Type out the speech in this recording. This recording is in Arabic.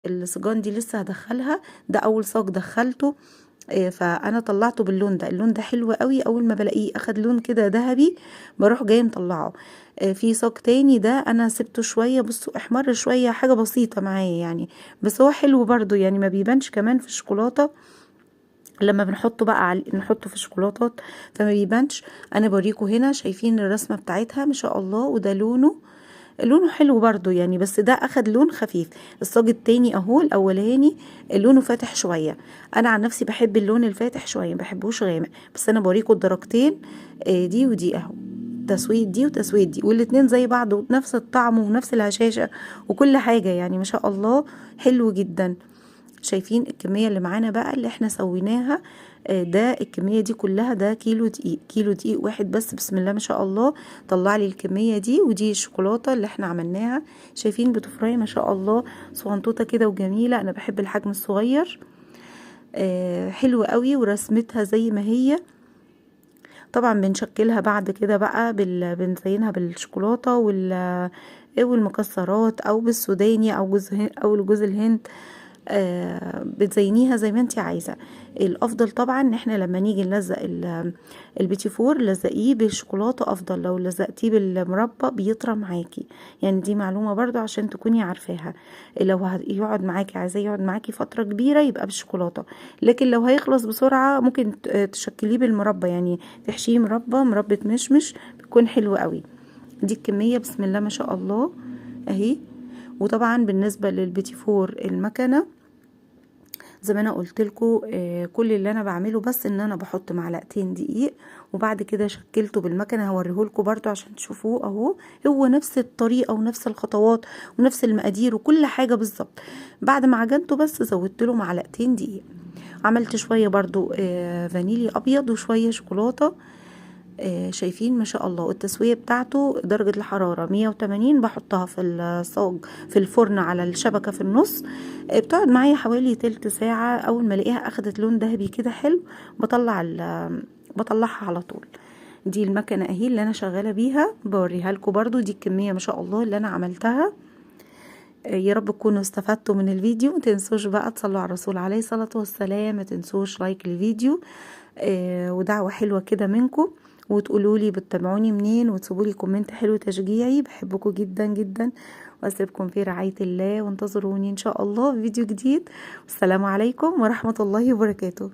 السجان دي لسه هدخلها، ده اول صاج دخلته. فانا طلعته باللون ده، اللون ده حلو قوي، اول ما بلاقيه اخد لون كده ذهبي بروح جايه مطلعه. في صاج تاني ده انا سبته شويه، بصوا احمر شويه، حاجه بسيطه معايا يعني، بس هو حلو برضو يعني، ما بيبانش كمان في الشوكولاته لما بنحطه بقى نحطه في الشوكولاتات فما بيبانش. انا بوريكم هنا، شايفين الرسمه بتاعتها ما شاء الله، وده لونه حلو برضو يعني، بس ده اخد لون خفيف. الصاج التاني اهو الاولاني لونه فاتح شويه، انا عن نفسي بحب اللون الفاتح شويه، ما بحبوش غامق، بس انا بوريكم الدرجتين، دي ودي اهو، تسويت دي وتسويت دي، والاتنين زي بعض ونفس الطعم ونفس الهشاشه وكل حاجه يعني، ما شاء الله حلو جدا. شايفين الكمية اللي معانا بقى اللي احنا سويناها؟ ده الكمية دي كلها، ده كيلو دقيق، كيلو دقيق واحد بس، بسم الله ما شاء الله طلع لي الكمية دي. ودي الشوكولاتة اللي احنا عملناها، شايفين بتفري ما شاء الله، صغنطوطة كده وجميلة، انا بحب الحجم الصغير. حلوة قوي ورسمتها زي ما هي. طبعا بنشكلها بعد كده بقى بنزينها بالشوكولاتة والمكسرات، او بالسوداني، او جوز الهند. بتزينيها زي ما انت عايزه. الافضل طبعا ان احنا لما نيجي نلزق البيتي فور لزقيه بالشوكولاته افضل، لو لزقتيه بالمربى بيطرى معاكي، يعني دي معلومه برضو عشان تكوني عارفاها. لو يقعد معاكي، عايزاه يقعد معاكي فتره كبيره، يبقى بالشوكولاته. لكن لو هيخلص بسرعه ممكن تشكليه بالمربى، يعني تحشيه مربى مشمش، بيكون حلو قوي. دي الكميه بسم الله ما شاء الله اهي. وطبعا بالنسبه للبيتي فور المكنه، زي ما انا قلت لكم، كل اللي انا بعمله بس ان انا بحط معلقتين دقيق، وبعد كده شكلته بالمكنه، هوريهولكم برضو عشان تشوفوه اهو، هو نفس الطريقه ونفس الخطوات ونفس المقادير وكل حاجه بالظبط. بعد ما عجنته بس زودت له معلقتين دقيق، عملت شويه برضو فانيليا ابيض وشويه شوكولاته. شايفين ما شاء الله التسوية بتاعته، درجة الحرارة 180، بحطها في الصاج في الفرن على الشبكة في النص. بتقعد معايا حوالي تلت ساعة، أول ما الاقيها أخدت لون ذهبي كده حلو بطلعها على طول. دي المكنة اهي اللي أنا شغالة بيها، بوريها لكم برضو. دي الكمية ما شاء الله اللي أنا عملتها. يا رب تكونوا استفدتوا من الفيديو. متنسوش بقى تصلوا على الرسول عليه الصلاة والسلام، متنسوش لايك الفيديو، ودعوة حلوة كده منكم، وتقولوا لي بتتابعوني منين، وتسيبوا لي كومنت حلو تشجيعي. بحبكم جدا جدا، واسيبكم في رعاية الله، وانتظروني ان شاء الله في فيديو جديد. والسلام عليكم ورحمة الله وبركاته.